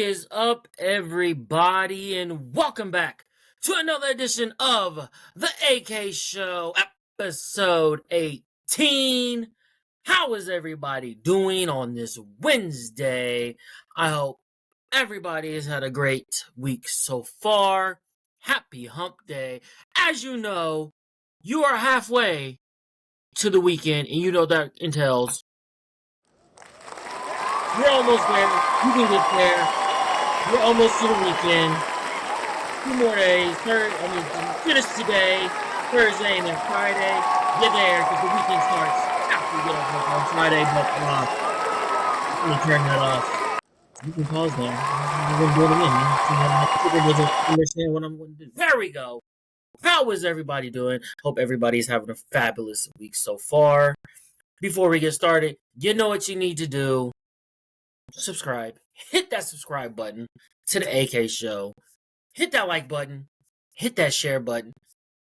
is up, everybody, and welcome back to another edition of the AK Show, episode 18. How is everybody doing on this Wednesday? I hope everybody has had a great week so far. Happy hump day. As you know, you are halfway to the weekend, and you know that entails you're almost there. You can get there. We're almost to the weekend. 2 more days. Finish today, Thursday, and then Friday. You're there because the weekend starts after you get off work on Friday. But let me turn that off. You can pause there. I'm going to do it again. People doesn't understand what I'm going to do. There we go. How is everybody doing? Hope everybody's having a fabulous week so far. Before we get started, you know what you need to do. Subscribe. Hit that subscribe button to the AK Show. Hit that like button. Hit that share button.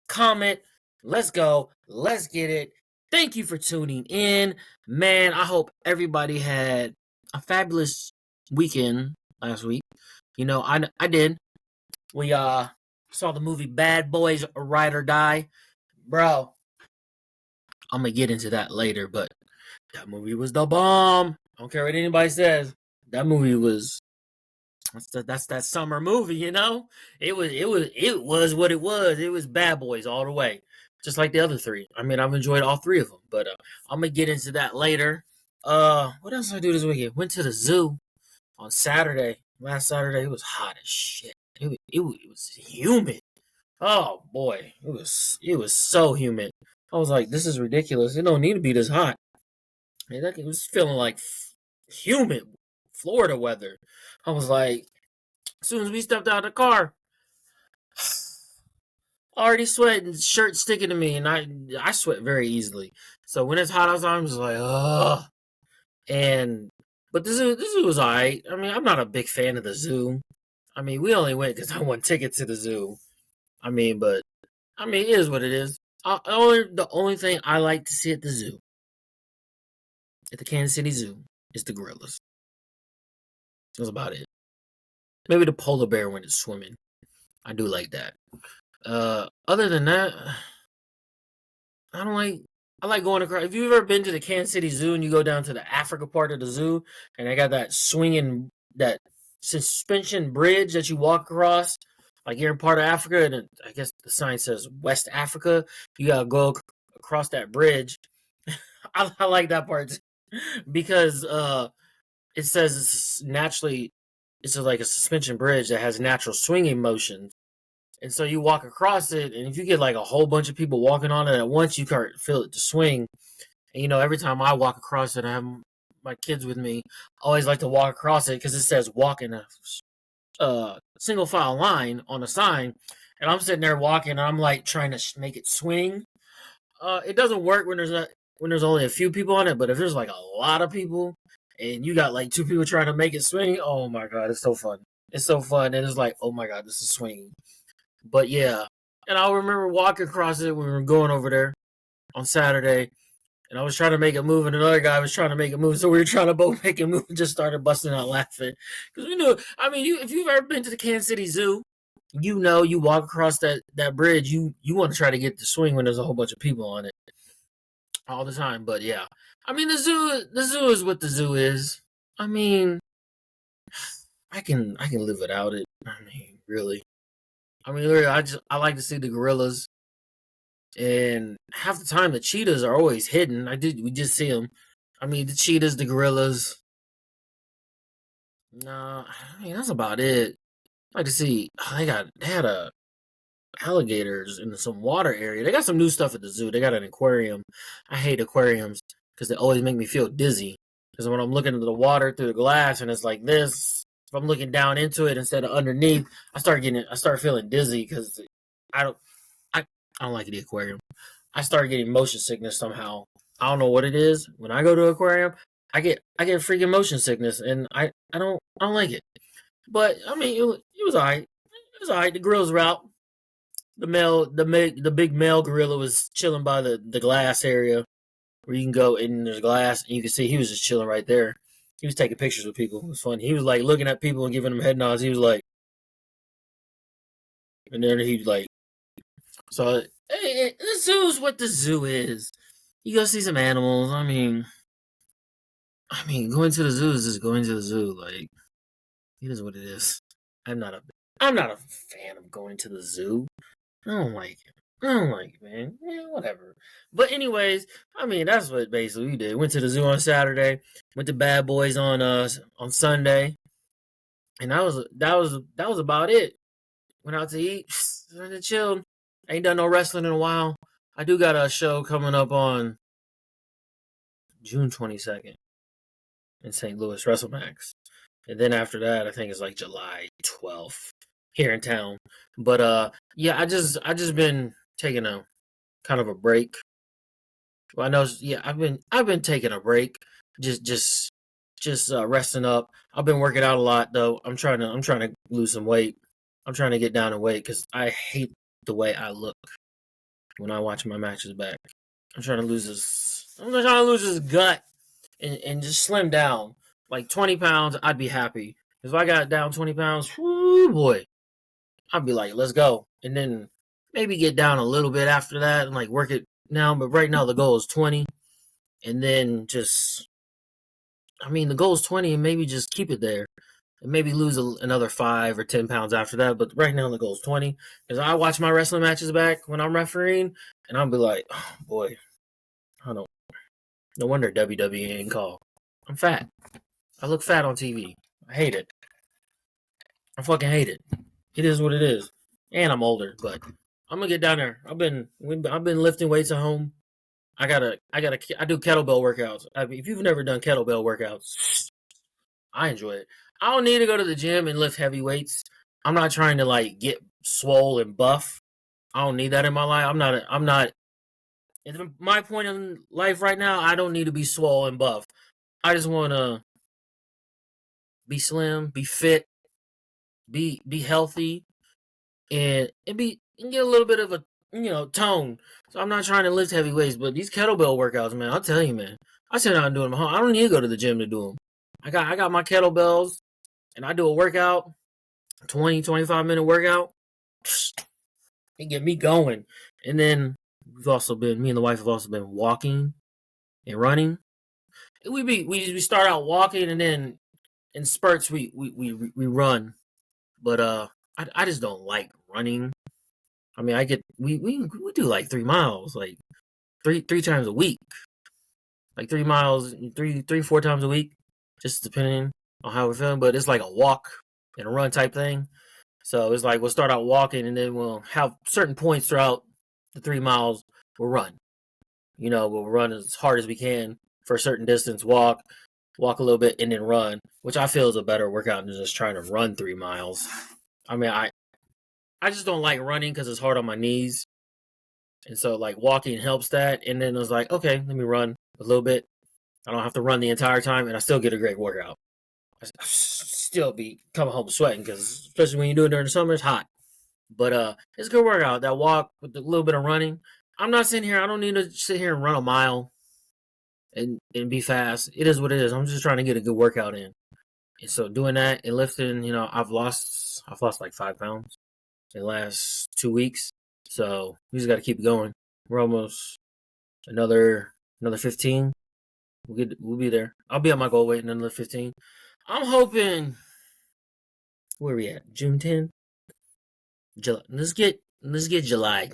Comment. Let's go. Let's get it. Thank you for tuning in. Man, I hope everybody had a fabulous weekend last week. You know, I did. We saw the movie Bad Boys Ride or Die. Bro, I'm going to get into that later, but that movie was the bomb. I don't care what anybody says. That movie was that's that summer movie, you know? It was what it was. It was Bad Boys all the way. Just like the other three. I mean, I've enjoyed all three of them, but I'm gonna get into that later. What else did I do this weekend? Went to the zoo on Saturday. Last Saturday, it was hot as shit. It was humid. Oh boy, it was so humid. I was like, this is ridiculous. It don't need to be this hot. Man, it was feeling like humid Florida weather. I was like, as soon as we stepped out of the car, already sweating, shirt sticking to me, and I sweat very easily. So when it's hot outside, I'm just like, ugh. But this was alright. I mean, I'm not a big fan of the zoo. I mean, we only went because I won tickets to the zoo. But it is what it is. The only thing I like to see at the zoo, at the Kansas City Zoo, is the gorillas. That's about it. Maybe the polar bear when it's swimming. I do like that. Other than that, I like going across. If you've ever been to the Kansas City Zoo and you go down to the Africa part of the zoo, and they got that that suspension bridge that you walk across, like you're in part of Africa, and I guess the sign says West Africa. You gotta go across that bridge. I like that part because it says it's like a suspension bridge that has natural swinging motions. And so you walk across it, and if you get like a whole bunch of people walking on it at once, you can't feel it to swing. And you know, every time I walk across it, I have my kids with me. I always like to walk across it because it says walk in a single file line on a sign. And I'm sitting there walking, and I'm like trying to make it swing. It doesn't work when there's only a few people on it, but if there's like a lot of people, and you got like two people trying to make it swing, oh my god, it's so fun. It's so fun, and it's like, oh my god, this is swinging. But yeah, and I remember walking across it when we were going over there on Saturday, and I was trying to make it move, and another guy was trying to make it move, so we were trying to both make it move and just started busting out laughing. Because we knew, if you've ever been to the Kansas City Zoo, you know you walk across that bridge, you want to try to get the swing when there's a whole bunch of people on it all the time. But yeah, the zoo is what the zoo is. I can live without it. Really. I like to see the gorillas, and half the time the cheetahs are always hidden. We just see them. The cheetahs, the gorillas. Nah, that's about it. I like to see. They had alligators in some water area. They got some new stuff at the zoo. They got an aquarium. I hate aquariums because they always make me feel dizzy. Because when I'm looking into the water through the glass and it's like this, if I'm looking down into it instead of underneath, I start feeling dizzy because I don't like the aquarium. I start getting motion sickness somehow. I don't know what it is. When I go to an aquarium, I get freaking motion sickness, and I don't like it. But it was alright. It was alright. The grills were out. The big male gorilla was chilling by the glass area where you can go and there's glass and you can see he was just chilling right there. He was taking pictures with people. It was funny. He was like looking at people and giving them head nods. He was like, and then he like, so hey, the zoo's what the zoo is. You go see some animals. Going to the zoo is just going to the zoo. Like, it is what it is. I'm not a I'm not a fan of going to the zoo. I don't like it. I don't like it, man. Yeah, whatever. But anyways, that's what basically we did. Went to the zoo on Saturday. Went to Bad Boys on Sunday, and that was about it. Went out to eat, and chilled. Ain't done no wrestling in a while. I do got a show coming up on June 22nd in St. Louis, WrestleMax. And then after that, I think it's like July 12th here in town. But yeah, I just been taking a kind of a break. Well, I know, yeah, I've been taking a break, just resting up. I've been working out a lot though. I'm trying to lose some weight. I'm trying to get down in weight because I hate the way I look when I watch my matches back. I'm trying to lose this. I'm trying to lose this gut and just slim down. Like 20 pounds, I'd be happy. If I got down 20 pounds, whoo boy, I'd be like, let's go. And then maybe get down a little bit after that and like work it now. But right now the goal is 20. And then the goal is 20 and maybe just keep it there. And maybe lose another 5 or 10 pounds after that. But right now the goal is 20. Because I watch my wrestling matches back when I'm refereeing and I'll be like, oh boy, I don't. No wonder WWE ain't call. I'm fat. I look fat on TV. I hate it. I fucking hate it. It is what it is. And I'm older, but I'm gonna get down there. I've been lifting weights at home. I do kettlebell workouts. If you've never done kettlebell workouts, I enjoy it. I don't need to go to the gym and lift heavy weights. I'm not trying to like get swole and buff. I don't need that in my life. I'm not. It's my point in life right now. I don't need to be swole and buff. I just want to be slim, be fit, be healthy, and get a little bit of a tone. So I'm not trying to lift heavy weights, but these kettlebell workouts, man, I'll tell you, man. I sit down and do them at home. I don't need to go to the gym to do them. I got my kettlebells, and I do a workout, 20-25 minute workout. It get me going. And then me and the wife have also been walking and running. We start out walking, and then in spurts we run. But I just don't like running. I get we do like 3 miles, like three times a week, like 3 miles, 4 times a week, just depending on how we're feeling. But it's like a walk and a run type thing. So it's like we'll start out walking, and then we'll have certain points throughout the 3 miles. We'll run. We'll run as hard as we can for a certain distance. Walk a little bit, and then run, which I feel is a better workout than just trying to run 3 miles. I just don't like running because it's hard on my knees. And so, like, walking helps that. And then I was like, okay, let me run a little bit. I don't have to run the entire time, and I still get a great workout. I still be coming home sweating because, especially when you do it during the summer, it's hot. But it's a good workout. That walk with a little bit of running. I'm not sitting here. I don't need to sit here and run a mile and be fast. It is what it is. I'm just trying to get a good workout in. And so doing that and lifting, I've lost like 5 pounds in the last 2 weeks. So we just got to keep it going. We're almost another 15. We'll be there. I'll be at my goal weight in another 15. I'm hoping. Where are we at? June 10th. July. Let's get July.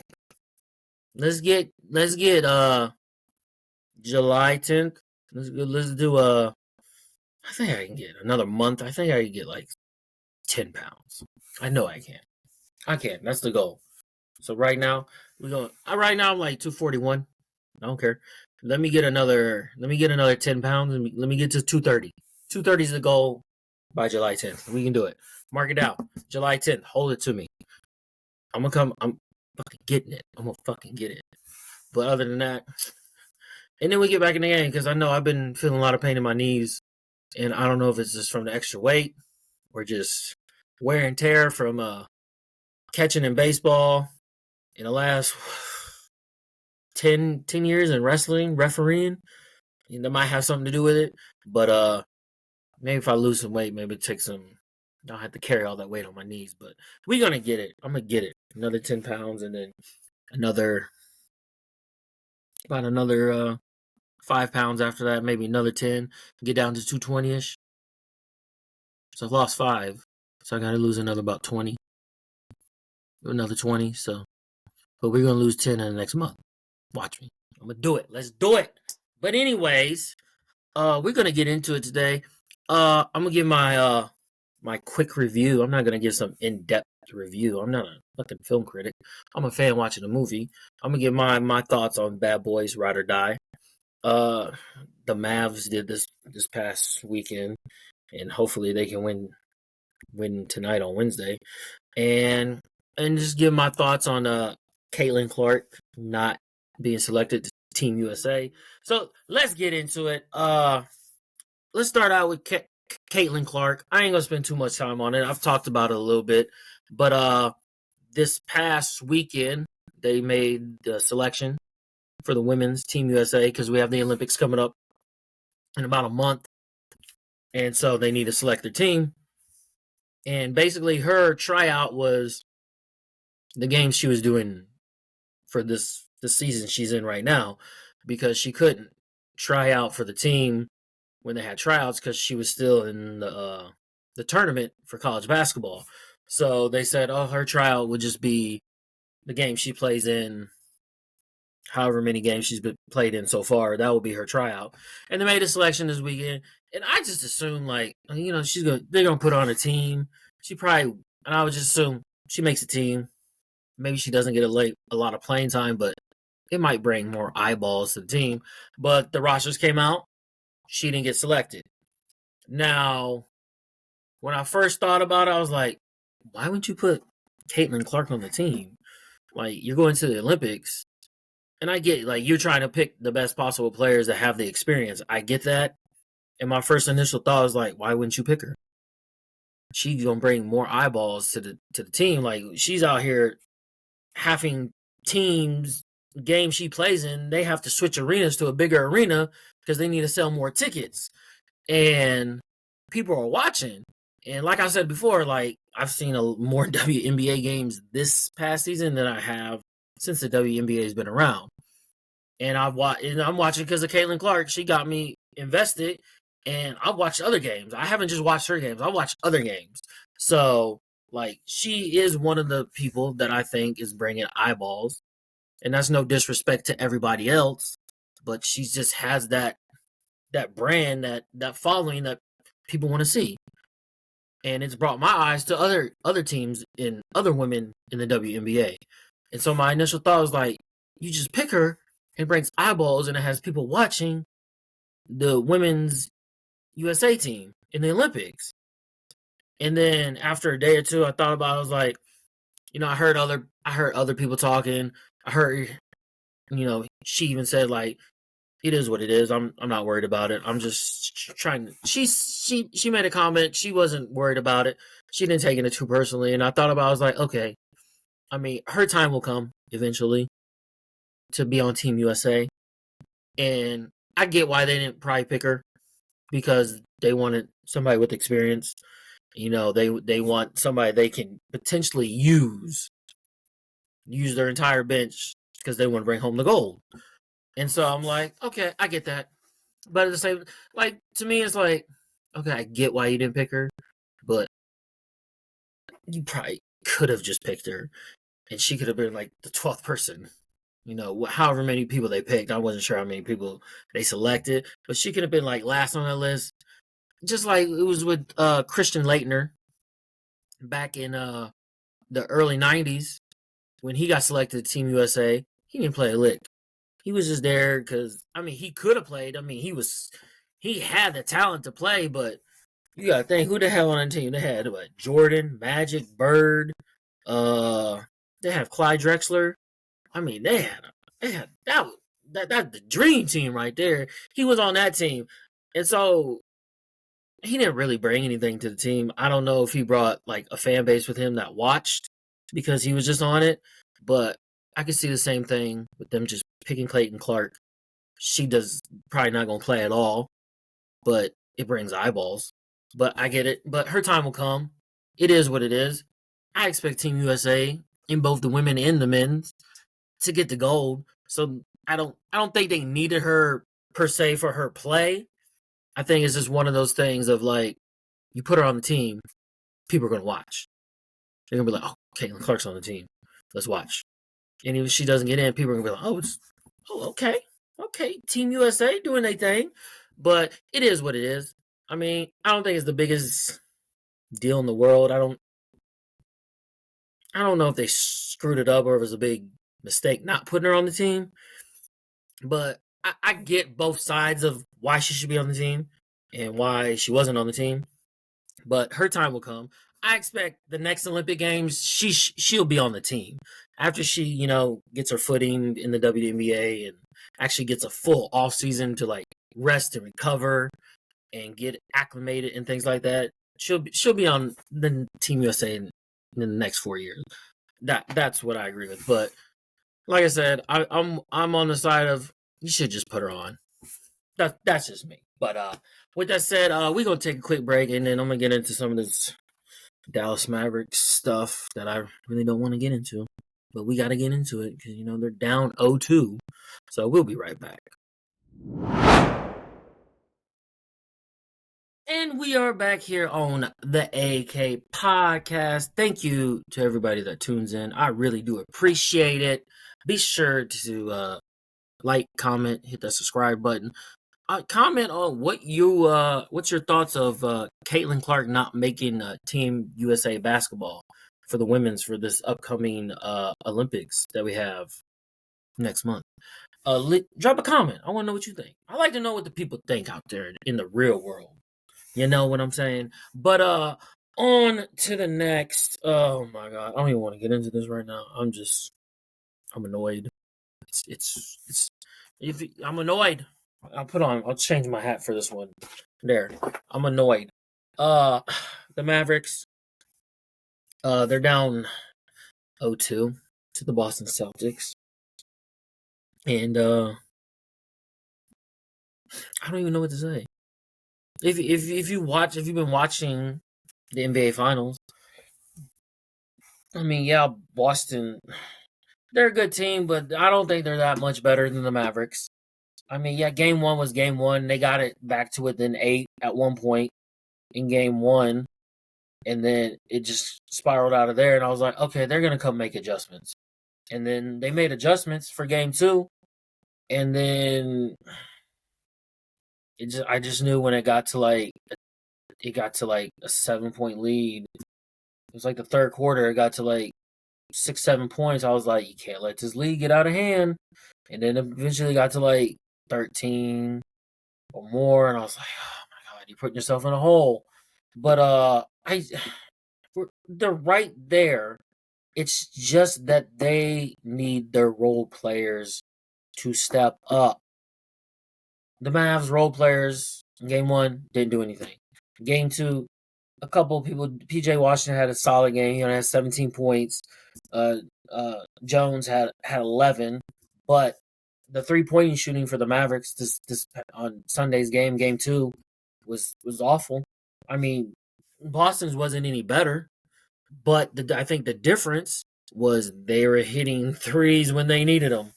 Let's get July 10th. Let's do I think I can get another month. I think I can get like 10 pounds. I know I can. I can. That's the goal. So right now right now I'm like 241. I don't care. Let me get another 10 pounds and let me get to 230. 230 is the goal by July 10th. We can do it. Mark it out. July 10th. Hold it to me. I'm fucking getting it. I'm gonna fucking get it. But other than that, and then we get back in the game because I know I've been feeling a lot of pain in my knees, and I don't know if it's just from the extra weight or just wear and tear from catching in baseball in the last 10 years in wrestling, refereeing. That might have something to do with it. But Maybe if I lose some weight, maybe take some. I don't have to carry all that weight on my knees, but we're gonna get it. I'm gonna get it. Another 10 pounds, and then another about another 5 pounds after that. Maybe another 10. Get down to 220 ish. So I've lost 5. So I gotta lose another about 20. Another 20. So, but we're gonna lose 10 in the next month. Watch me. I'm gonna do it. Let's do it. But anyways, we're gonna get into it today. I'm gonna give my quick review. I'm not gonna give some in-depth review. I'm not a fucking film critic. I'm a fan watching a movie. I'm gonna give my thoughts on Bad Boys Ride or Die. Uh, the Mavs did this past weekend, and hopefully they can win tonight on Wednesday. And just give my thoughts on Caitlin Clark not being selected to Team USA. So let's get into it. Let's start out with Caitlin Clark. I ain't gonna spend too much time on it. I've talked about it a little bit, but this past weekend they made the selection for the women's Team USA because we have the Olympics coming up in about a month, and so they need to select their team. And basically, her tryout was the game she was doing for this season she's in right now, because she couldn't try out for the team when they had tryouts because she was still in the tournament for college basketball. So they said, oh, her tryout would just be the game she plays in, however many games she's been played in so far. That will be her tryout. And they made a selection this weekend. And I just assume, like, they're gonna put her on a team. And I would just assume she makes a team. Maybe she doesn't get a lot of playing time, but it might bring more eyeballs to the team. But the rosters came out. She didn't get selected. Now, when I first thought about it, I was like, why wouldn't you put Caitlin Clark on the team? Like, you're going to the Olympics. And I get, like, you're trying to pick the best possible players that have the experience. I get that. And my first initial thought was like, why wouldn't you pick her? She's gonna bring more eyeballs to the team. Like, she's out here having teams game she plays in, they have to switch arenas to a bigger arena because they need to sell more tickets. And people are watching. And like I said before, like, I've seen more WNBA games this past season than I have since the WNBA has been around. And I'm watching because of Caitlin Clark. She got me invested, and I've watched other games. I haven't just watched her games. I watched other games. So, like, she is one of the people that I think is bringing eyeballs. And that's no disrespect to everybody else, but she just has that brand, that following that people want to see. And it's brought my eyes to other teams and other women in the WNBA. And so my initial thought was like, you just pick her, it brings eyeballs, and it has people watching the women's USA team in the Olympics. And then after a day or two, I thought about it. I was like, I heard other people talking. I heard, she even said, like, it is what it is. I'm not worried about it. I'm just trying to. She made a comment. She wasn't worried about it. She didn't take it too personally. And I thought about it. I was like, okay. I mean, her time will come eventually to be on Team USA. And I get why they didn't probably pick her, because they wanted somebody with experience. They want somebody they can potentially use their entire bench because they want to bring home the gold. And so I'm like, okay, I get that. But at the same, like, to me, it's like, okay, I get why you didn't pick her, but you probably could have just picked her, and she could have been like the 12th person. However many people they picked, I wasn't sure how many people they selected, but she could have been like last on that list, just like it was with Christian Laettner back in the early '90s when he got selected to Team USA. He didn't play a lick. He was just there because, I mean, he could have played. I mean, he had the talent to play, but you gotta think, who the hell on the team? They had Jordan, Magic, Bird. They have Clyde Drexler. I mean, they had that the dream team right there. He was on that team, and so he didn't really bring anything to the team. I don't know if he brought like a fan base with him that watched because he was just on it, but I could see the same thing with them just picking Caitlin Clark. She does probably not gonna play at all, but it brings eyeballs. but I get it. But her time will come. It is what it is. I expect Team USA in both the women and the men to get the gold. So I don't think they needed her per se for her play. I think it's just one of those things of like you put her on the team, people are gonna watch. They're gonna be like, oh, Caitlin Clark's on the team. Let's watch. And even if she doesn't get in, people are gonna be like, okay, Team USA doing their thing. But it is what it is. I mean, I don't think it's the biggest deal in the world. I don't know if they screwed it up or if it was a big mistake not putting her on the team. But I get both sides of why she should be on the team and why she wasn't on the team. But her time will come. I expect the next Olympic Games she'll be on the team after she gets her footing in the WNBA and actually gets a full off season to like rest and recover and get acclimated and things like that. She'll be on the Team USA in the next 4 years. That's what I agree with. But like I said, I'm on the side of you should just put her on. That's just me. But with that said, we're gonna take a quick break and then I'm gonna get into some of this Dallas Mavericks stuff that I really don't want to get into. But we gotta get into it because they're down 0-2. So we'll be right back. And we are back here on the AK podcast. Thank you to everybody that tunes in. I really do appreciate it. Be sure to like, comment, hit that subscribe button. Comment on what's your thoughts of Caitlin Clark not making Team USA basketball for the women's for this upcoming Olympics that we have next month. Drop a comment. I want to know what you think. I like to know what the people think out there in the real world. You know what I'm saying? But on to the next. Oh my god, I don't even want to get into this right now. I'm annoyed. I'm annoyed. I'll change my hat for this one. There. I'm annoyed. The Mavericks, they're down 0-2 to the Boston Celtics. And I don't even know what to say. If you've been watching the NBA Finals, I mean, yeah, Boston, they're a good team, but I don't think they're that much better than the Mavericks. I mean, yeah, game one was game one. They got it back to within 8 at one point in game one, and then it just spiraled out of there. And I was like, okay, they're gonna come make adjustments, and then they made adjustments for game two, and then I just knew when it got to like a 7-point lead. It was like the third quarter. It got to like 6-7 points. I was like, you can't let this lead get out of hand. And then eventually got to like 13 or more, and I was like, oh my god, you're putting yourself in a hole. But they're right there. It's just that they need their role players to step up. The Mavs role players in game one didn't do anything. Game two, a couple of people. PJ Washington had a solid game. He only had 17 points. Jones had 11, but the 3-point shooting for the Mavericks this on Sunday's game two, was awful. I mean, Boston's wasn't any better, but I think the difference was they were hitting threes when they needed them,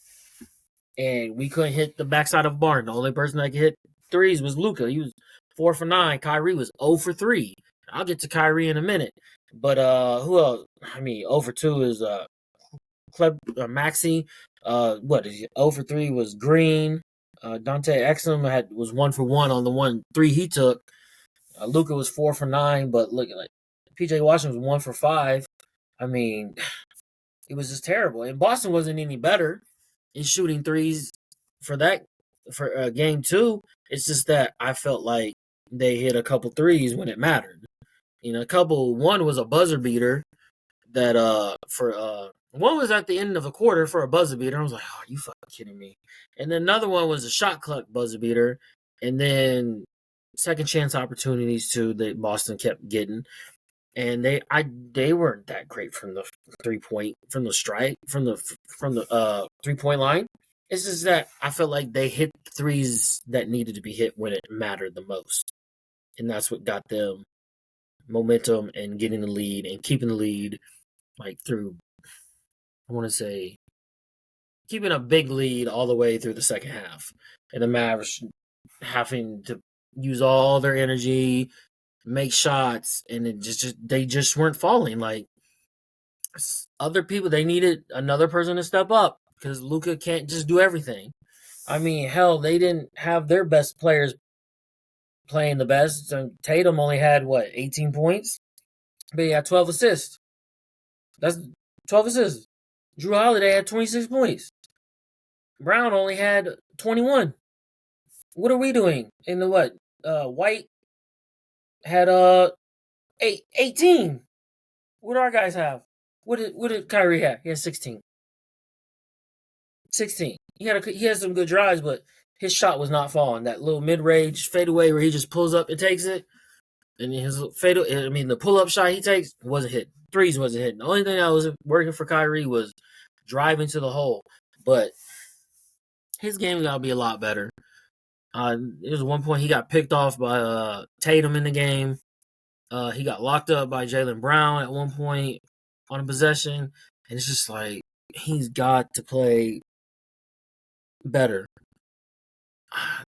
and we couldn't hit the backside of the barn. The only person that could hit threes was Luka. He was 4 for 9. Kyrie was 0 for 3. I'll get to Kyrie in a minute, but who else? I mean, 0 for 2 is Maxey. What is he? 0 for 3 was Green. Dante Exum was 1 for 1 on the 1-3 he took. Luka was 4 for 9, but look, like PJ Washington was 1 for 5. I mean, it was just terrible. And Boston wasn't any better in shooting threes for game two. It's just that I felt like they hit a couple threes when it mattered. One was a buzzer beater that one was at the end of a quarter for a buzzer beater. I was like, oh, are you fucking kidding me? And then another one was a shot clock buzzer beater. And then second chance opportunities too that Boston kept getting. And they weren't that great from the 3-point, from the 3-point line. It's just that I felt like they hit threes that needed to be hit when it mattered the most. and that's what got them momentum and getting the lead and keeping the lead like through. I want to say keeping a big lead all the way through the second half, and the Mavs having to use all their energy, make shots, and they just weren't falling. Like other people, they needed another person to step up because Luka can't just do everything. I mean, hell, they didn't have their best players playing the best. So Tatum only had what 18 points, but he had 12 assists. That's 12 assists. Drew Holiday had 26 points. Brown only had 21. What are we doing in the what? White had 18. What do our guys have? What did Kyrie have? He had 16. 16. He had some good drives, but his shot was not falling. That little mid range fadeaway where he just pulls up and takes it, and his fadeaway. I mean, the pull up shot he takes wasn't hit. Threes wasn't hitting. The only thing that was working for Kyrie was driving to the hole. But his game got to be a lot better. There was one point he got picked off by Tatum in the game. He got locked up by Jaylen Brown at one point on a possession, and it's just like he's got to play better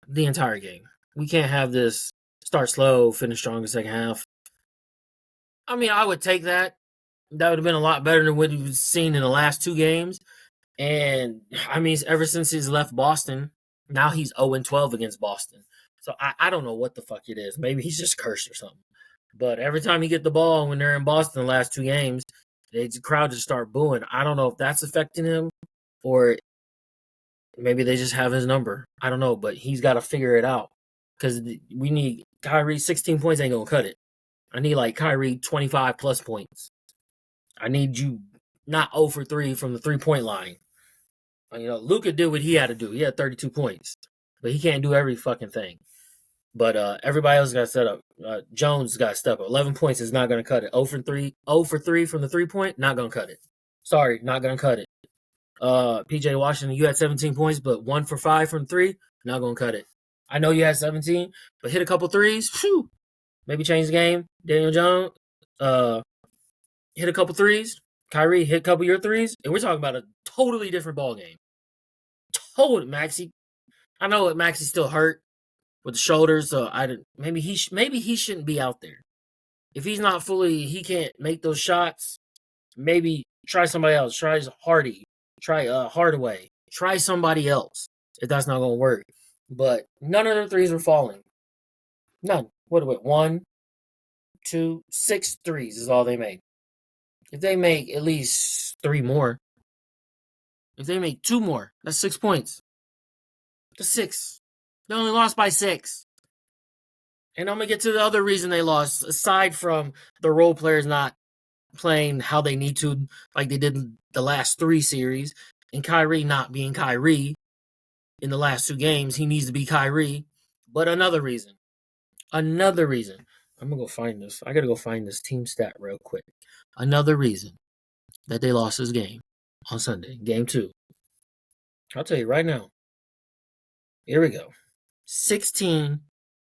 the entire game. We can't have this start slow, finish strong in the second half. I mean, I would take that. That would have been a lot better than what we've seen in the last two games. And I mean, ever since he's left Boston, now he's 0-12 against Boston. So I don't know what the fuck it is. Maybe he's just cursed or something. But every time he get the ball when they're in Boston the last two games, the crowd just start booing. I don't know if that's affecting him or maybe they just have his number. I don't know, but he's got to figure it out because we need Kyrie 16 points ain't gonna cut it. I need like Kyrie 25 plus points. I need you not 0 for 3 from the 3-point line. You know, Luka did what he had to do. He had 32 points, but he can't do every fucking thing. But everybody else got to set up. Jones got to step up. 11 points is not going to cut it. 0 for 3 from the 3-point, not going to cut it. Sorry, not going to cut it. PJ Washington, you had 17 points, but 1 for 5 from 3, not going to cut it. I know you had 17, but hit a couple threes. Whew, maybe change the game. Daniel Jones, hit a couple threes. Kyrie hit a couple of your threes, and we're talking about a totally different ball game. Total Maxey. I know that Maxey's still hurt with the shoulders, so maybe he shouldn't be out there. If he's not fully, he can't make those shots. Maybe try somebody else. Try Hardy. Try Hardaway. Try somebody else if that's not gonna work. But none of their threes were falling. None. What about 1, 2, 6 threes is all they made. If they make at least 3 more, if they make 2 more, that's 6 points. That's 6. They only lost by 6. And I'm going to get to the other reason they lost, aside from the role players not playing how they need to, like they did the last 3 series, and Kyrie not being Kyrie in the last 2 games. He needs to be Kyrie. But another reason. I'm going to go find this. I got to go find this team stat real quick. Another reason that they lost this game on Sunday, game 2. I'll tell you right now. Here we go. 16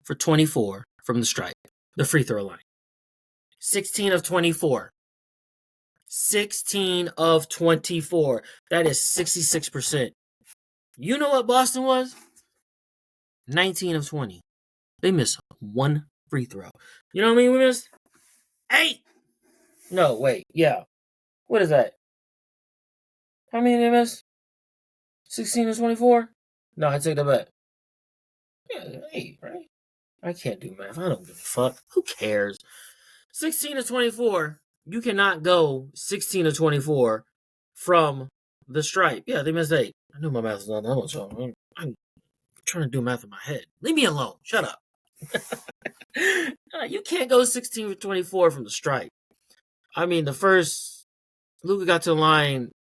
for 24 from the stripe, the free throw line. 16 of 24. 16 of 24. That is 66%. You know what Boston was? 19 of 20. They missed 1 free throw. You know what I mean? We missed 8. No, wait. Yeah. What is that? How many they missed? 16 of 24? No, I take that back. Yeah, 8, right? I can't do math. I don't give a fuck. Who cares? 16 of 24. You cannot go 16 of 24 from the stripe. Yeah, they missed 8. I knew my math was not that much. I'm trying to do math in my head. Leave me alone. Shut up. You can't go 16 of 24 from the stripe. I mean, the first Luka got to the line.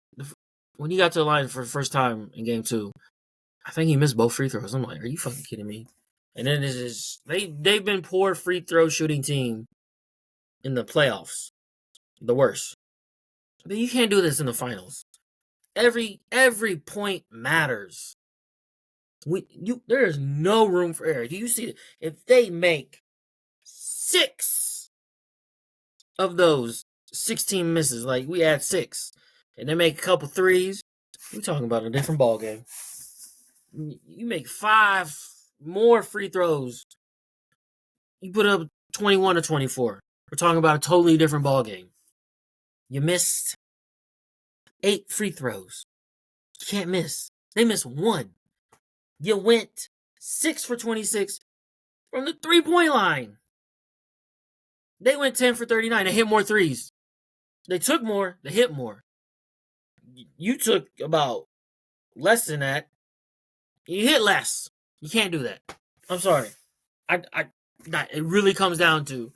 When he got to the line for the first time in game 2, I think he missed both free throws. I'm like, are you fucking kidding me? And then they've been poor free throw shooting team in the playoffs. The worst. But you can't do this in the finals. Every point matters. There is no room for error. Do you see it? If they make 6 of those 16 misses. Like, we add 6. And they make a couple threes. We're talking about a different ball game. You make 5 more free throws. You put up 21 to 24. We're talking about a totally different ball game. You missed 8 free throws. You can't miss. They missed 1. You went 6 for 26 from the 3-point line. They went 10 for 39. They hit more threes. They took more. They hit more. You took about less than that. You hit less. You can't do that. I'm sorry. It really comes down to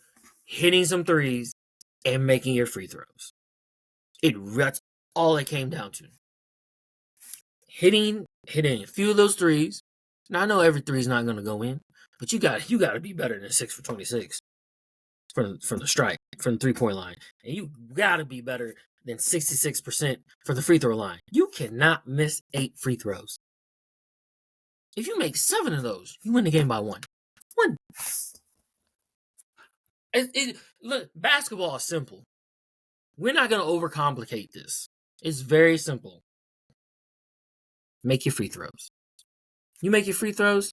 hitting some threes and making your free throws. That's all it came down to. Hitting a few of those threes. Now I know every three is not going to go in, but you got to be better than 6 for 26 from the strike, from the 3-point line, and you got to be better than 66% from the free throw line. You cannot miss 8 free throws. If you make 7 of those, you win the game by 1. Look, basketball is simple. We're not going to overcomplicate this. It's very simple. Make your free throws. You make your free throws.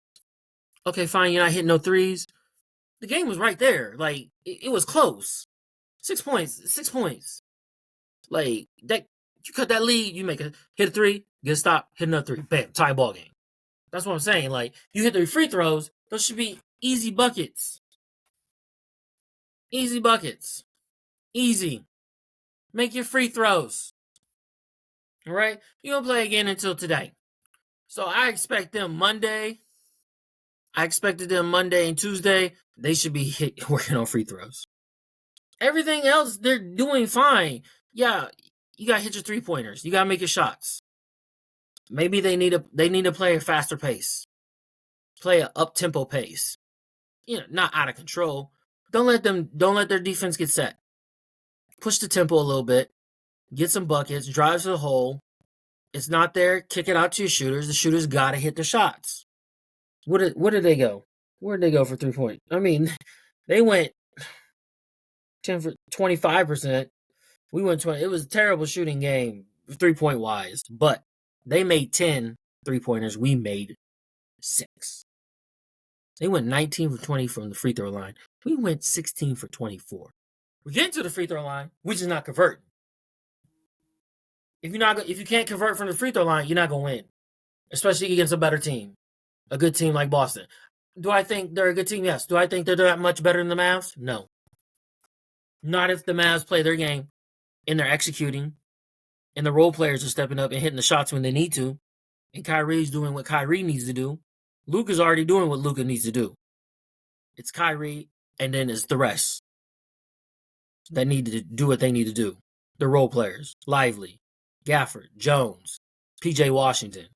Okay, fine. You're not hitting no threes. The game was right there. Like, it was close. 6 points. 6 points. Like, that. You cut that lead. You hit a 3. Get a stop. Hit another 3. Bam. Tie ball game. That's what I'm saying. Like, you hit 3 free throws. Those should be easy buckets. Easy buckets. Easy. Make your free throws. All right? You don't play again until today. So I expect them Monday. I expected them Monday and Tuesday. They should be working on free throws. Everything else, they're doing fine. Yeah, you got to hit your 3-pointers. You got to make your shots. Maybe they need to play a faster pace. Play an up-tempo pace. Not out of control. Don't let their defense get set. Push the tempo a little bit. Get some buckets. Drive to the hole. It's not there. Kick it out to your shooters. The shooters got to hit the shots. Where did they go? Where did they go for 3-point? I mean, they went 10 for 25%. We went 20. It was a terrible shooting game, 3-point wise. But they made 10 3-pointers. We made 6. They went 19 for 20 from the free throw line. We went 16 for 24. We're getting to the free throw line. We're just not converting. If you can't convert from the free throw line, you're not gonna win, especially against a better team, a good team like Boston. Do I think they're a good team? Yes. Do I think they're that much better than the Mavs? No. Not if the Mavs play their game and they're executing, and the role players are stepping up and hitting the shots when they need to, and Kyrie's doing what Kyrie needs to do. Luka's already doing what Luka needs to do. It's Kyrie, and then it's the rest that need to do what they need to do. The role players, Lively, Gafford, Jones, PJ Washington.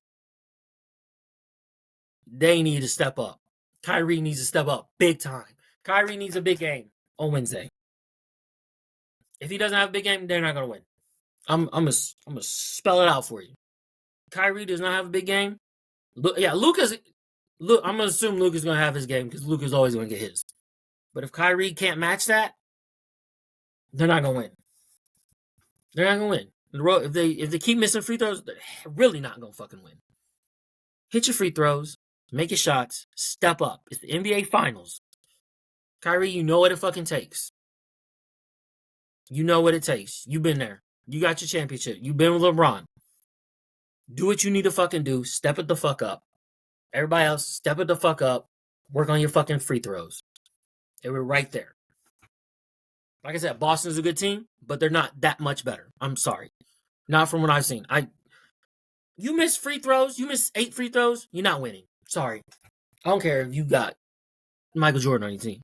They need to step up. Kyrie needs to step up big time. Kyrie needs a big game on Wednesday. If he doesn't have a big game, they're not going to win. I'm gonna spell it out for you. Kyrie does not have a big game. Luka's. I'm gonna assume Luka's gonna have his game because Luka's always gonna get his. But if Kyrie can't match that, they're not gonna win. They're not gonna win. If they keep missing free throws, they're really not gonna fucking win. Hit your free throws, make your shots, step up. It's the NBA Finals. Kyrie, you know what it fucking takes. You know what it takes. You've been there. You got your championship. You've been with LeBron. Do what you need to fucking do. Step it the fuck up. Everybody else, step it the fuck up. Work on your fucking free throws. They were right there. Like I said, Boston's a good team, but they're not that much better. I'm sorry. Not from what I've seen. You miss free throws. You miss 8 free throws. You're not winning. Sorry. I don't care if you got Michael Jordan on your team.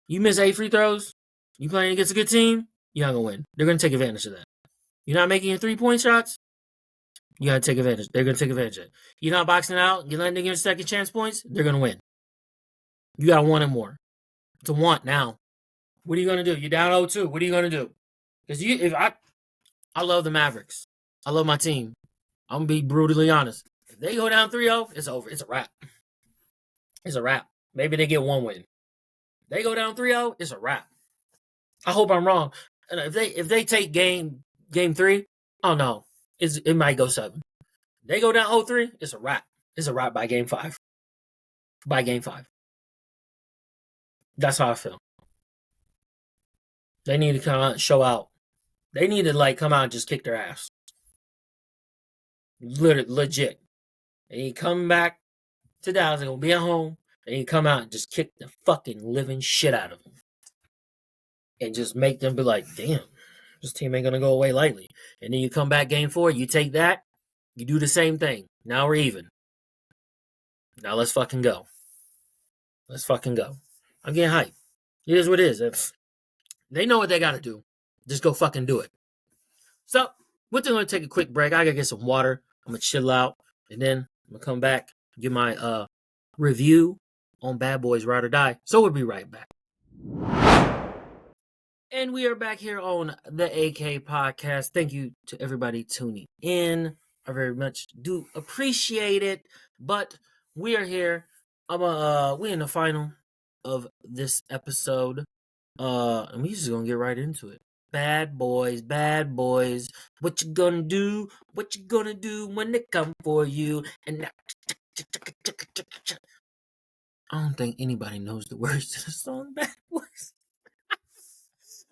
You miss 8 free throws. You playing against a good team. You're not going to win. They're going to take advantage of that. You're not making your 3-point shots. You got to take advantage. They're going to take advantage of it. You're not boxing out. You're letting them get second chance points. They're going to win. You got to want it more. It's a want now. What are you going to do? You're down 0-2. What are you going to do? Because I love the Mavericks. I love my team. I'm going to be brutally honest. If they go down 3-0, it's over. It's a wrap. It's a wrap. Maybe they get one win. They go down 3-0, it's a wrap. I hope I'm wrong. And if they take game 3, oh no, it might go 7. They go down 0-3, it's a wrap. It's a wrap by game 5. By game 5. That's how I feel. They need to come out and show out. They need to like come out and just kick their ass. Legit. They ain't coming back to Dallas. They're gonna be at home. They ain't come out and just kick the fucking living shit out of them. And just make them be like, damn, this team ain't gonna go away lightly. And then you come back game 4, you take that, you do the same thing. Now we're even. Now let's fucking go. Let's fucking go. I'm getting hyped. It is what it is. If they know what they gotta do, just go fucking do it. So, we're gonna take a quick break. I gotta get some water. I'm gonna chill out. And then I'm gonna come back, give my review on Bad Boys Ride or Die. So we'll be right back. And we are back here on the AK podcast. Thank you to everybody tuning in. I very much do appreciate it. But we are here. We in the final of this episode. And we just gonna get right into it. Bad boys, bad boys. What you gonna do? What you gonna do when they come for you? And now, I don't think anybody knows the words to the song Bad Boys.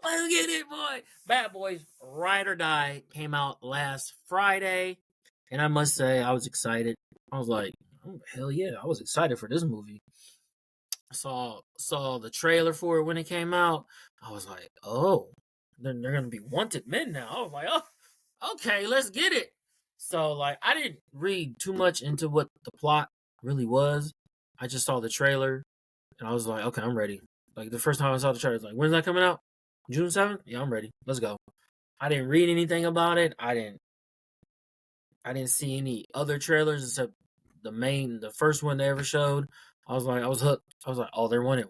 Let's get it, boy. Bad Boys Ride or Die came out last Friday. And I must say, I was excited. I was like, oh, hell yeah. I was excited for this movie. I saw the trailer for it when it came out. I was like, oh, they're going to be wanted men now. I was like, oh, okay, let's get it. So, like, I didn't read too much into what the plot really was. I just saw the trailer, and I was like, okay, I'm ready. Like, the first time I saw the trailer, I was like, when's that coming out? June 7th? Yeah, I'm ready. Let's go. I didn't read anything about it. I didn't see any other trailers except the first one they ever showed. I was hooked. I was like, oh, they're wanted.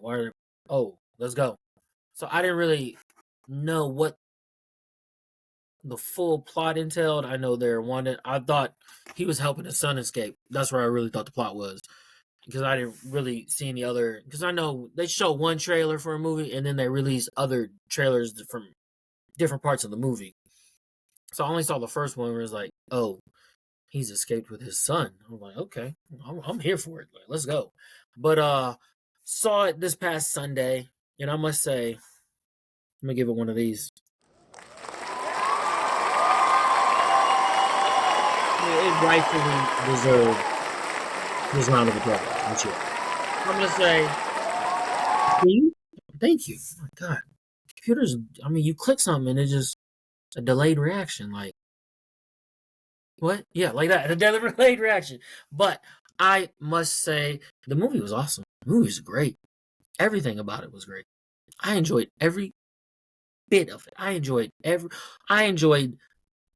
Let's go. So I didn't really know what the full plot entailed. I know they're wanted. I thought he was helping his son escape. That's where I really thought the plot was. Because I didn't really see any other. Because I know they show one trailer for a movie and then they release other trailers from different parts of the movie. So I only saw the first one where it's like, oh, he's escaped with his son. I'm like, okay, I'm here for it. Like, let's go. But saw it this past Sunday, and I must say, I'm gonna give it one of these. It rightfully deserved this round of applause. I'm gonna say, thank you. Oh my God, computers. I mean, you click something and it's just a delayed reaction. Like, what? Yeah, like that. A delayed reaction. But I must say, the movie was awesome. The movie was great. Everything about it was great. I enjoyed every bit of it. I enjoyed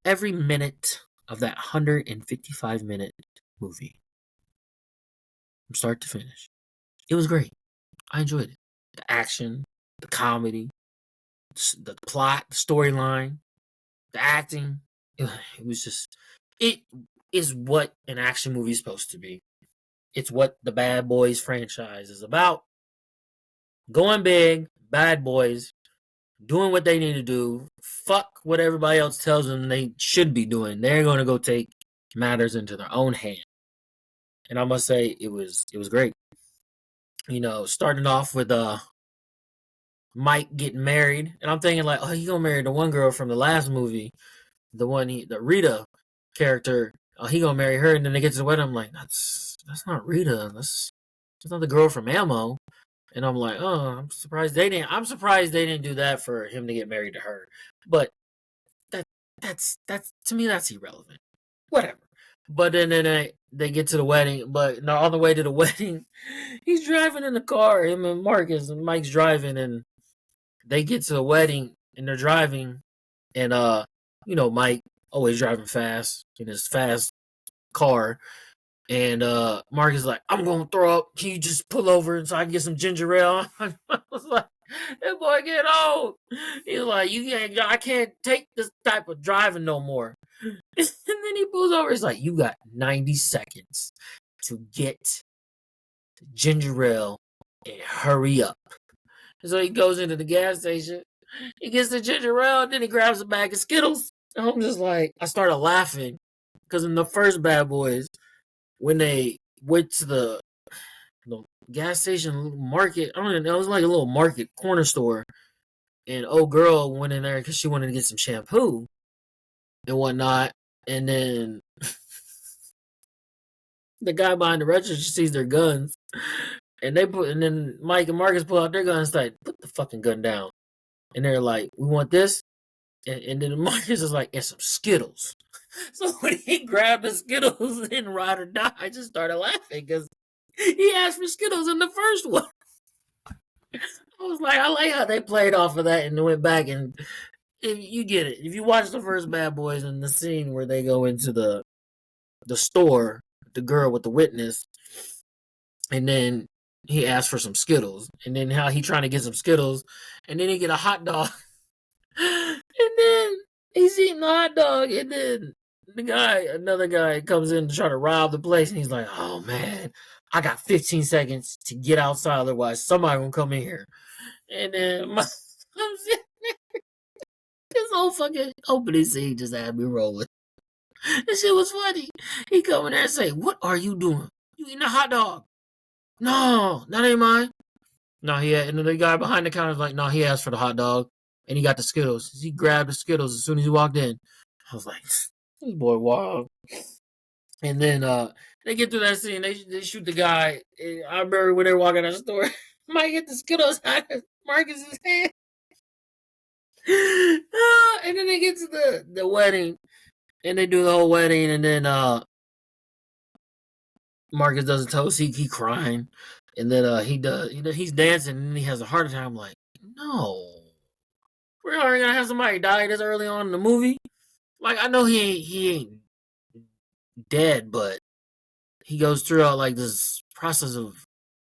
every minute of that 155-minute movie. From start to finish. It was great. I enjoyed it. The action, the comedy, the plot, the storyline, the acting. It was just, it is what an action movie is supposed to be. It's what the Bad Boys franchise is about. Going big, bad boys, doing what they need to do. Fuck what everybody else tells them they should be doing. They're going to go take matters into their own hand. And I must say, it was great. You know, starting off with Mike getting married, and I'm thinking like, oh, he gonna marry the one girl from the last movie, the Rita character. Oh, he gonna marry her, and then they get to the wedding. I'm like, that's not Rita. That's not the girl from Ammo. And I'm like, oh, I'm surprised they didn't do that for him to get married to her. But that's to me that's irrelevant. Whatever. But then they get to the wedding. But no, on the way to the wedding, he's driving in the car. Him and Marcus and Mike's driving, and they get to the wedding and they're driving, and Mike always driving fast in his fast car. And Mark is like, I'm gonna throw up. Can you just pull over so I can get some ginger ale? I was like, that boy get old. He's like, I can't take this type of driving no more. And then he pulls over. He's like, you got 90 seconds to get ginger ale and hurry up. So he goes into the gas station. He gets the ginger ale, then he grabs a bag of Skittles. And I'm just like, I started laughing because in the first Bad Boys, when they went to the gas station market, I don't know, it was like a little market corner store, and old girl went in there because she wanted to get some shampoo and whatnot, and then the guy behind the register sees their guns, and then Mike and Marcus pull out their guns, like, put the fucking gun down, and they're like, we want this, and then Marcus is like, and some Skittles. So when he grabbed the Skittles in Ride or Die, I just started laughing because he asked for Skittles in the first one. I was like, I like how they played off of that and went back, and if you get it, if you watch the first Bad Boys and the scene where they go into the store, the girl with the witness, and then he asked for some Skittles, and then how he trying to get some Skittles, and then he get a hot dog, and then he's eating the hot dog, and then another guy comes in to try to rob the place, and he's like, oh man, I got 15 seconds to get outside, otherwise somebody gonna come in here. And then I'm sitting there, this whole fucking opening scene just had me rolling. This shit was funny. He come in there and say, what are you doing? You eating a hot dog? No, that ain't mine. No, and then the guy behind the counter is like, no, he asked for the hot dog, and he got the Skittles. He grabbed the Skittles as soon as he walked in. I was like, this boy wild. And then they get through that scene. They shoot the guy. I remember when they were walking out the store, Mike hit the Skittles out of Marcus's hand. And then they get to the wedding, and they do the whole wedding, and then Marcus does a toast. He crying, and then he's dancing, and he has a heart attack. I'm like, no, we're already gonna have somebody die this early on in the movie. Like, I know he ain't dead, but he goes through like this process of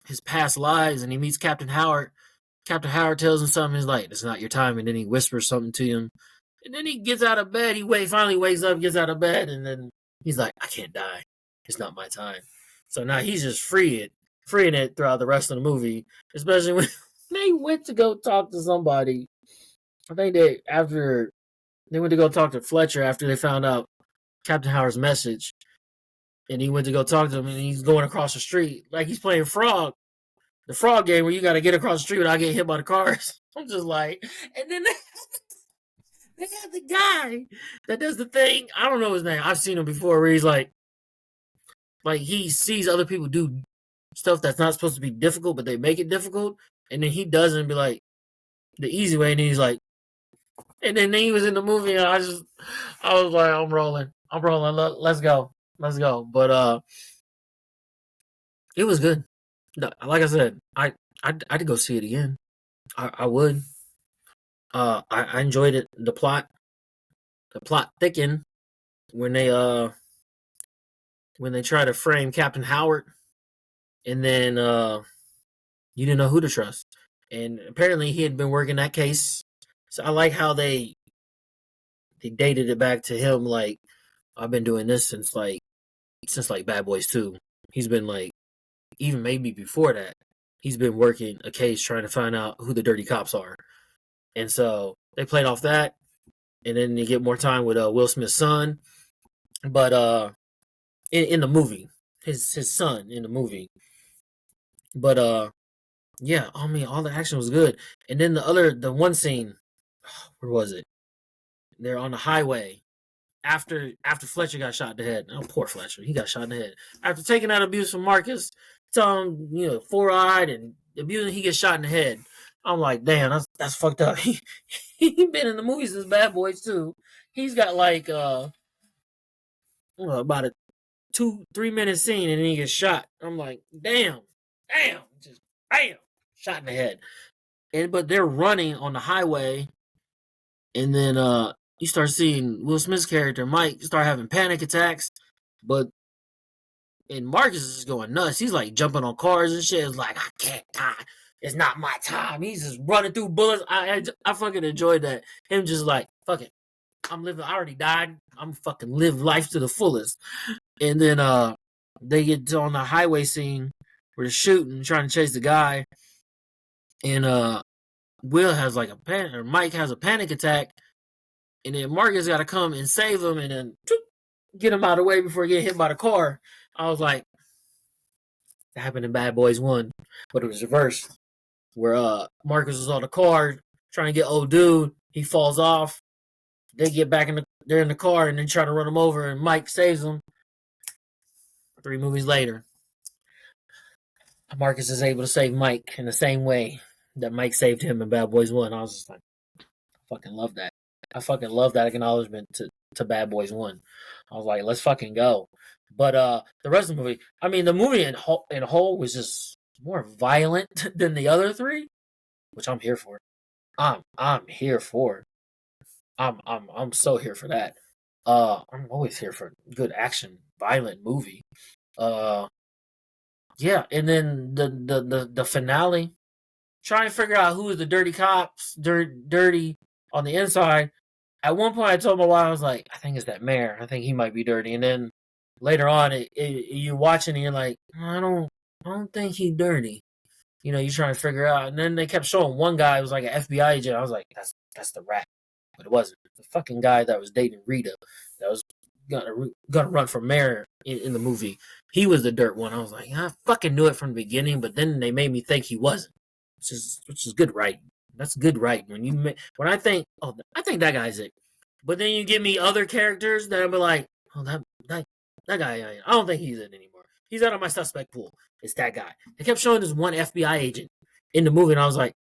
his past lives, and he meets Captain Howard. Captain Howard tells him something. He's like, "It's not your time," and then he whispers something to him, and then he gets out of bed. Finally wakes up, gets out of bed, and then he's like, "I can't die. It's not my time." So now he's just freeing it throughout the rest of the movie, especially when they went to go talk to somebody. I think they went to go talk to Fletcher after they found out Captain Howard's message, and he went to go talk to him, and he's going across the street like he's playing Frog, the Frog game where you got to get across the street without getting hit by the cars. I'm just like, and then they have the guy that does the thing. I don't know his name. I've seen him before where he's like he sees other people do stuff that's not supposed to be difficult, but they make it difficult, and then he does it and be like the easy way, and then he's like, and then he was in the movie, and I was like, I'm rolling. Let's go. But it was good. Like I said, I'd go see it again. I would. I enjoyed it. The plot thickened when they try to frame Captain Howard, and then you didn't know who to trust. And apparently he had been working that case. So I like how they dated it back to him, like, I've been doing this since Bad Boys 2. He's been like, even maybe before that, he's been working a case trying to find out who the dirty cops are. And so they played off that, and then you get more time with Will Smith's son. But in the movie, his son in the movie. But yeah, I mean, all the action was good. And then the one scene, where was it? They're on the highway after Fletcher got shot in the head. Oh, poor Fletcher, he got shot in the head after taking that abuse from Marcus. Telling him, 4-eyed and abusing, he gets shot in the head. I'm like, damn, that's fucked up. He been in the movies since Bad Boys 2. He's got like about a 2-3 minute scene, and then he gets shot. I'm like, damn, just bam, shot in the head. But they're running on the highway, and then you start seeing Will Smith's character Mike start having panic attacks, and Marcus is going nuts. He's like jumping on cars and shit. It's like, I can't die. It's not my time. He's just running through bullets. I fucking enjoyed that. Him just like, fuck it. I'm living. I already died. I'm fucking live life to the fullest. And then they get on the highway scene where they're shooting, trying to chase the guy. And Will has like a panic, or Mike has a panic attack, and then Marcus got to come and save him, and then get him out of the way before he get hit by the car. I was like, that happened in Bad Boys 1, but it was reversed, where Marcus was on the car trying to get old dude. He falls off. They get back they're in the car, and then try to run him over, and Mike saves him. 3 movies later, Marcus is able to save Mike in the same way that Mike saved him in Bad Boys 1. I was just like, I fucking love that. I fucking love that acknowledgement to Bad Boys 1. I was like, let's fucking go. But the rest of the movie, I mean, the movie in whole was just more violent than the other 3, which I'm here for. I'm here for. I'm so here for that. I'm always here for a good action, violent movie. Yeah, and then the finale, trying to figure out who is the dirty cops, dirty on the inside. At one point, I told my wife, I was like, I think it's that mayor. I think he might be dirty. And then later on, you're watching and you're like, I don't think he's dirty. You know, you're trying to figure out. And then they kept showing one guy who was like an FBI agent. I was like, that's the rat. But it wasn't. The fucking guy that was dating Rita, that was gonna run for mayor in the movie. He was the dirt one. I was like, I fucking knew it from the beginning, but then they made me think he wasn't. Which is good writing. That's good writing. When I think, oh, I think that guy's it. But then you give me other characters that I'll be like, oh, that guy, I don't think he's it anymore. He's out of my suspect pool. It's that guy. They kept showing this one FBI agent in the movie, and I was like,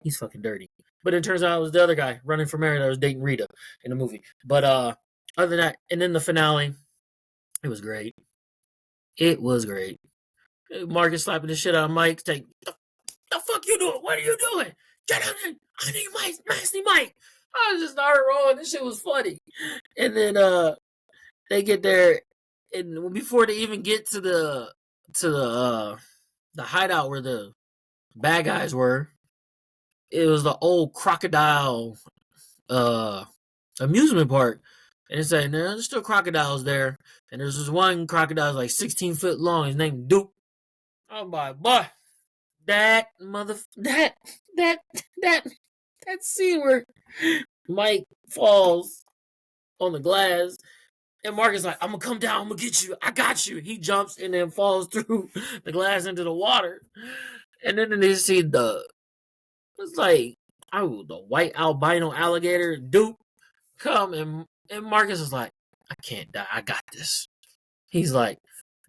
he's fucking dirty. But it turns out it was the other guy running for mayor that was dating Rita in the movie. But other than that, and then the finale, it was great. It was great. Marcus slapping the shit out of Mike. Take, the fuck you doing? What are you doing? Get out of I need Mike, nasty Mike. I just started rolling. This shit was funny. And then they get there, and before they even get to the hideout where the bad guys were, it was the old crocodile amusement park. And it's like, there's still crocodiles there. And there's this one crocodile like 16 foot long. His name Duke. I'm like, boy, that scene where Mike falls on the glass and Marcus like, I'm gonna come down, I'm gonna get you, I got you. He jumps and then falls through the glass into the water. And then they see it's like, the white albino alligator Duke come, and Marcus is like, I can't die, I got this. He's like,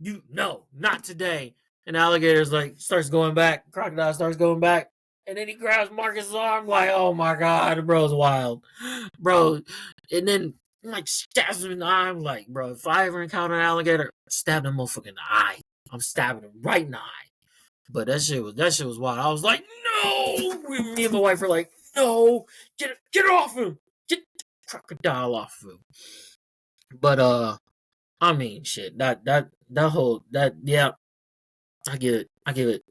not today. And alligator's like, starts going back, crocodile starts going back, and then he grabs Marcus's arm, like, oh my god, the bro's wild. Bro, and then like stabs him in the eye. I'm like, bro, if I ever encounter an alligator, stab that motherfucker in the eye. I'm stabbing him right in the eye. But that shit was wild. I was like, no! Me and my wife were like, no! Get it off him! Get the crocodile off him. But I mean, shit. Yeah. I give it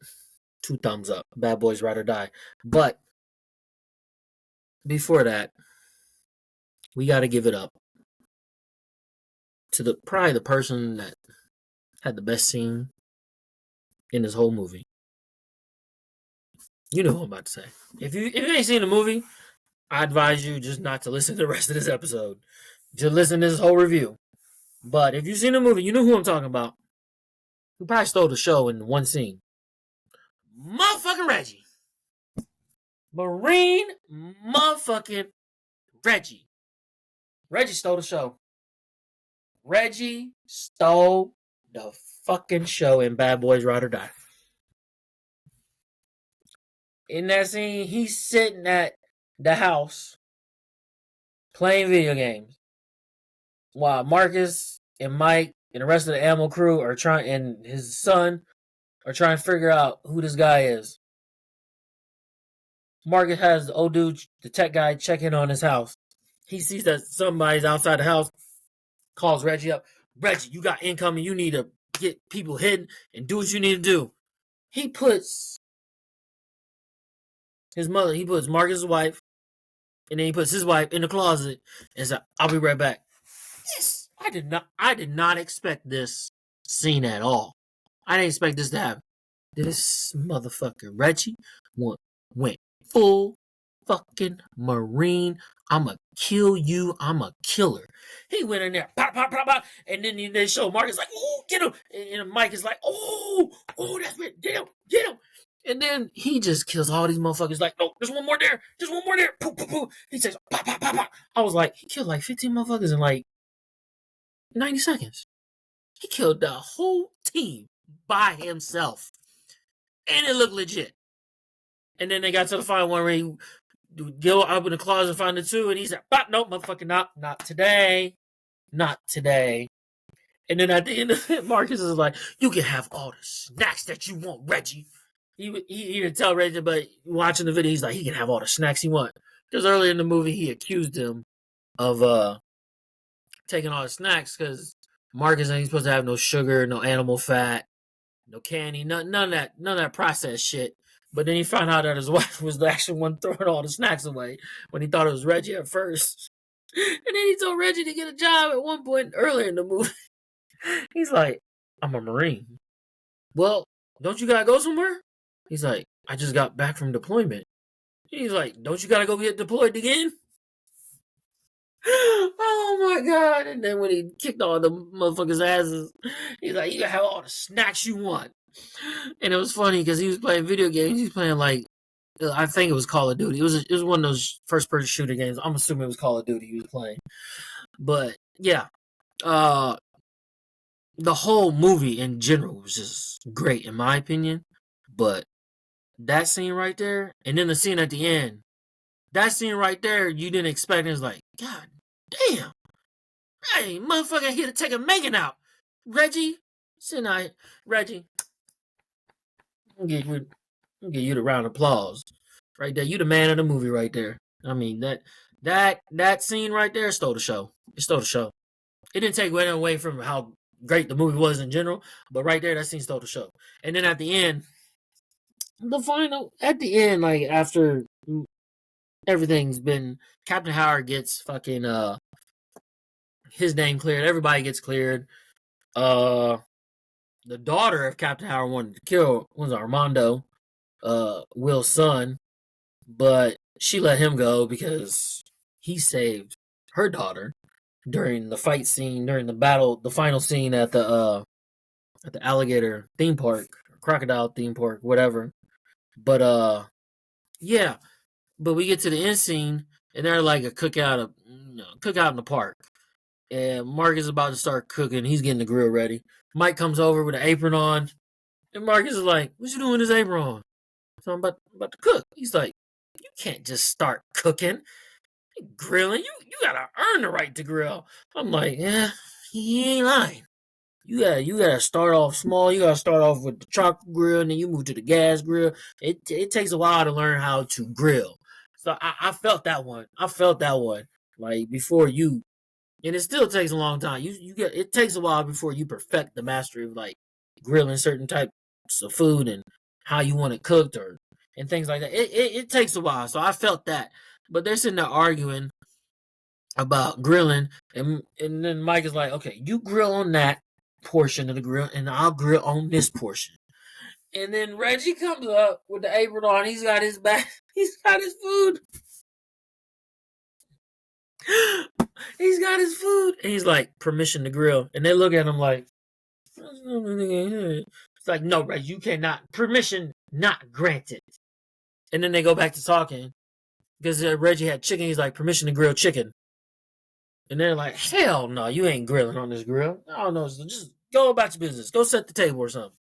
2 thumbs up. Bad Boys Ride or Die. But before that, we got to give it up to probably the person that had the best scene in this whole movie. You know what I'm about to say. If you ain't seen the movie, I advise you just not to listen to the rest of this episode. Just listen to this whole review. But if you've seen the movie, you know who I'm talking about. Who probably stole the show in one scene. Motherfucking Reggie. Marine motherfucking Reggie. Reggie stole the show. Reggie stole the fucking show in Bad Boys Ride or Die. In that scene, he's sitting at the house playing video games while Marcus and Mike and the rest of the Ammo crew and his son are trying to figure out who this guy is. Marcus has the old dude, the tech guy, check in on his house. He sees that somebody's outside the house, calls Reggie up. Reggie, you got incoming. You need to get people hidden and do what you need to do. He puts Marcus' wife, and then he puts his wife in the closet and said, I'll be right back. Yes, I did not expect this scene at all. I didn't expect this to happen. This motherfucker Reggie went full fucking Marine. I'ma kill you. I'm a killer. He went in there, pop, pop, pop, pop, and then they show Marcus like, oh, get him. And Mike is like, oh, that's it. Get him. And then he just kills all these motherfuckers. Like, no, there's one more there. There's one more there. Poof, poof, poof. He says, pop, pop, pop, pop. I was like, he killed like 15 motherfuckers in like 90 seconds. He killed the whole team by himself. And it looked legit. And then they got to the final one where he go up in the closet and find the two, and he said, nope, motherfucker, not today. Not today. And then at the end of it, Marcus is like, you can have all the snacks that you want, Reggie. He didn't tell Reggie, but watching the video, he's like, he can have all the snacks he wants. Because earlier in the movie, he accused him of taking all the snacks because Marcus ain't supposed to have no sugar, no animal fat, no candy, none of that processed shit. But then he found out that his wife was the actual one throwing all the snacks away when he thought it was Reggie at first. And then he told Reggie to get a job at one point earlier in the movie. He's like, I'm a Marine. Well, don't you gotta go somewhere? He's like, I just got back from deployment. He's like, don't you gotta go get deployed again? Oh my god. And then when he kicked all the motherfuckers' asses, he's like, you can have all the snacks you want. And it was funny because he was playing video games. He was playing like, I think it was Call of Duty. It was one of those first person shooter games. I'm assuming it was Call of Duty he was playing. But yeah, the whole movie in general was just great in my opinion. But that scene right there, and then the scene at the end, that scene right there, you didn't expect. It was like, God damn, hey, motherfucker here to take a Megan out. Reggie, sit down, Reggie. I'll give you the round of applause right there. You the man of the movie right there. I mean that scene right there stole the show. It stole the show. It didn't take away from how great the movie was in general, but right there that scene stole the show. And then at the end, like after everything's been, Captain Howard gets fucking his name cleared. Everybody gets cleared. The daughter of Captain Howard wanted to kill was Armando, Will's son, but she let him go because he saved her daughter during the fight scene, during the battle, the final scene at the alligator theme park, crocodile theme park, whatever. But yeah. But we get to the end scene, and they're like a cookout in the park. And Mark is about to start cooking. He's getting the grill ready. Mike comes over with an apron on, and Marcus is like, "What you doing with this apron on?" So I'm about to cook. He's like, "You can't just start cooking, grilling. You gotta earn the right to grill." I'm like, "Yeah, he ain't lying. You gotta start off small. You gotta start off with the charcoal grill, and then you move to the gas grill. It takes a while to learn how to grill." So I felt that one. Like before you, and it still takes a long time. It takes a while before you perfect the mastery of like grilling certain types of food and how you want it cooked and things like that. It takes a while. So I felt that. But they're sitting there arguing about grilling, and then Mike is like, "Okay, you grill on that portion of the grill, and I'll grill on this portion." And then Reggie comes up with the apron on. He's got his back. He's got his food. He's got his food. And he's like, permission to grill. And they look at him like, it's like, no, Reggie, you cannot. Permission not granted. And then they go back to talking. Because Reggie had chicken. He's like, permission to grill chicken. And they're like, hell no, you ain't grilling on this grill. I don't know. So just go about your business. Go set the table or something.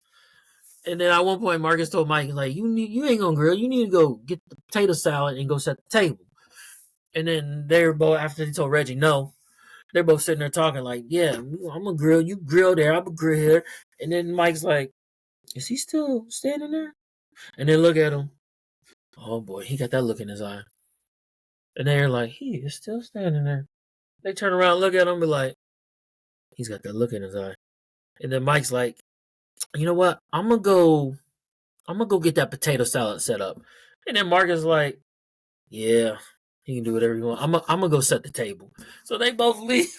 And then at one point, Marcus told Mike, like, you ain't gonna grill. You need to go get the potato salad and go set the table. And then they're both, after they told Reggie no, they're both sitting there talking like, yeah, I'm gonna grill. You grill there. I'm gonna grill here. And then Mike's like, is he still standing there? And they look at him. Oh boy, he got that look in his eye. And they're like, he is still standing there. They turn around, look at him, and be like, he's got that look in his eye. And then Mike's like, you know what? I'm gonna go get that potato salad set up. And then Marcus is like, yeah, he can do whatever you want. I'm gonna go set the table. So they both leave.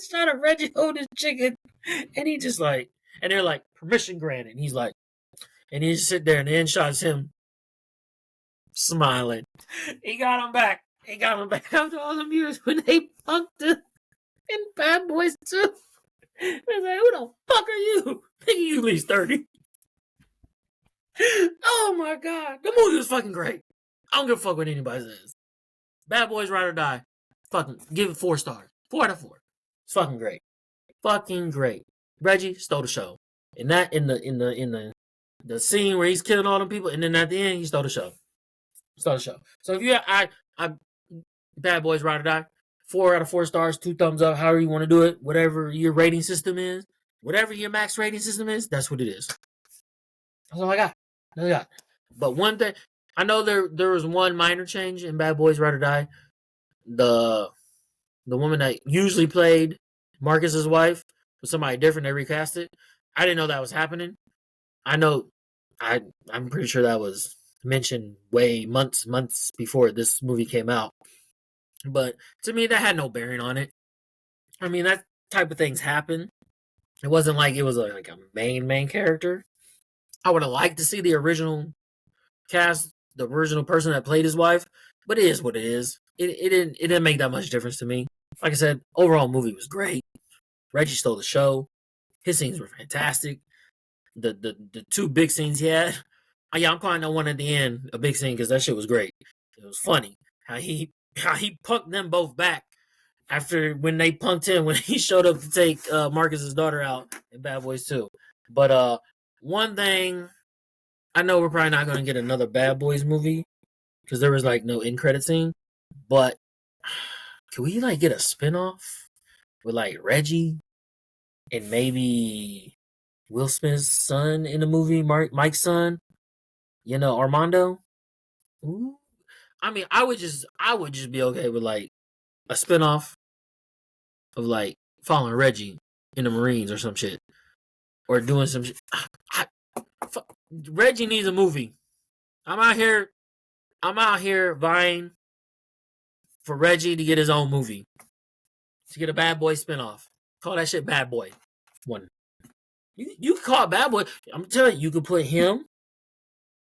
Trying to Reggie hold his chicken, and he just like, and they're like, permission granted. And he's like, and he just sit there, and the end shot's him smiling. He got him back. He got him back after all them years when they punked him in Bad Boys 2. They like, who the fuck are you? Think you at least 30. Oh my god. The movie was fucking great. I don't give a fuck what anybody says. Bad Boys Ride or Die. Fucking give it 4 stars. 4 out of 4. It's fucking great. Fucking great. Reggie stole the show. And that in the scene where he's killing all them people, and then at the end he stole the show. Stole the show. So if you I Bad Boys Ride or Die, 4 out of 4 stars, 2 thumbs up, however you want to do it, whatever your rating system is, whatever your max rating system is, that's what it is. That's all I got. That's all I got. But one thing, I know there was one minor change in Bad Boys Ride or Die. The woman that usually played Marcus's wife was somebody different. They recast it. I didn't know that was happening. I know. I'm pretty sure that was mentioned way months before this movie came out. But to me, that had no bearing on it. I mean, that type of things happen. It wasn't like it was like a main character. I would have liked to see the original cast, the original person that played his wife, but it is what it is. It didn't make that much difference to me. Like I said, overall movie was great. Reggie stole the show. His scenes were fantastic. The 2 big scenes he had. I'm calling that one at the end a big scene because that shit was great. It was funny how he punked them both back after when they punked him when he showed up to take Marcus's daughter out in Bad Boys 2. But one thing, I know we're probably not going to get another Bad Boys movie because there was like no end credit scene. But can we like get a spinoff with like Reggie and maybe Will Smith's son in the movie, Mike's son? You know, Armando. Ooh. I mean, I would just be okay with like a spinoff of like following Reggie in the Marines or some shit, or doing some shit. Reggie needs a movie. I'm out here vying for Reggie to get his own movie, to get a Bad Boy spinoff. Call that shit Bad Boy 1. You can call it Bad Boy. I'm telling you, you could put him.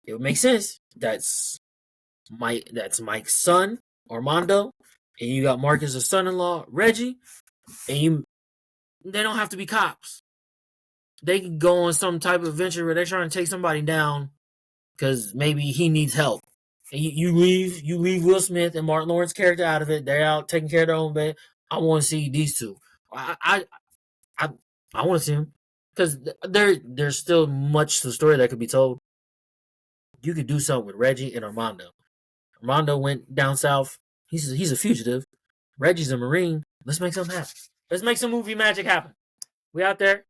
It would make sense. That's Mike's son, Armando, and you got Marcus' son-in-law, Reggie, and they don't have to be cops. They can go on some type of adventure where they're trying to take somebody down because maybe he needs help. And you leave Will Smith and Martin Lawrence's character out of it. They're out taking care of their own bed. I want to see these two. I want to see them because there's still much to the story that could be told. You could do something with Reggie and Armando. Armando went down south. He's a fugitive. Reggie's a Marine. Let's make something happen. Let's make some movie magic happen. We out there.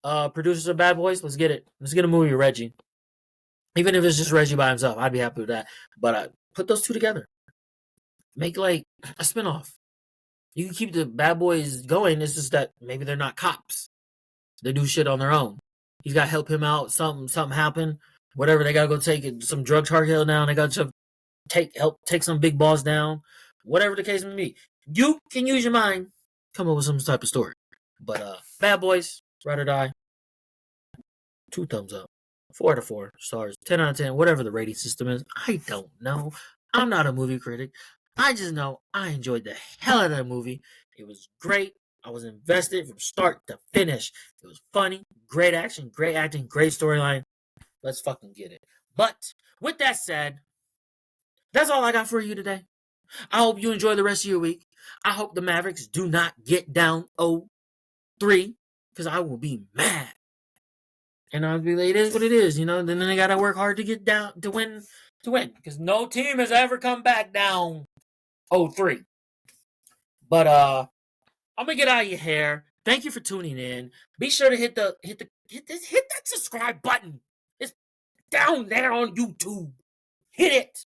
Producers of Bad Boys, let's get it. Let's get a movie with Reggie. Even if it's just Reggie by himself, I'd be happy with that. But put those 2 together. Make like a spinoff. You can keep the Bad Boys going. It's just that maybe they're not cops. They do shit on their own. He's got to help him out. Something happened. Whatever, they got to go take some drug cartel down. They got to help take some big boss down. Whatever the case may be. You can use your mind. Come up with some type of story. But Bad Boys, Ride or Die. 2 thumbs up. 4 out of 4 stars. 10 out of 10. Whatever the rating system is. I don't know. I'm not a movie critic. I just know I enjoyed the hell out of that movie. It was great. I was invested from start to finish. It was funny. Great action. Great acting. Great storyline. Let's fucking get it. But with that said, that's all I got for you today. I hope you enjoy the rest of your week. I hope the Mavericks do not get down 0-3 because I will be mad. And I'll be like, it is what it is, you know. Then they gotta work hard to get down to win because no team has ever come back down 0-3. But I'm gonna get out of your hair. Thank you for tuning in. Be sure to hit that subscribe button. It's down there on YouTube. Hit it.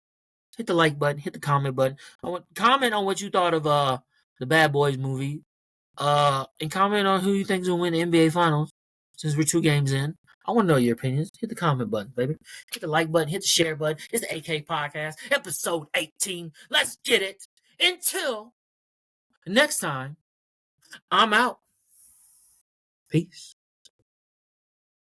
Hit the like button. Hit the comment button. Comment on what you thought of the Bad Boys movie. And comment on who you think is gonna win the NBA Finals. Since we're 2 games in, I want to know your opinions. Hit the comment button, baby. Hit the like button. Hit the share button. It's the AK Podcast, episode 18. Let's get it. Until next time, I'm out. Peace.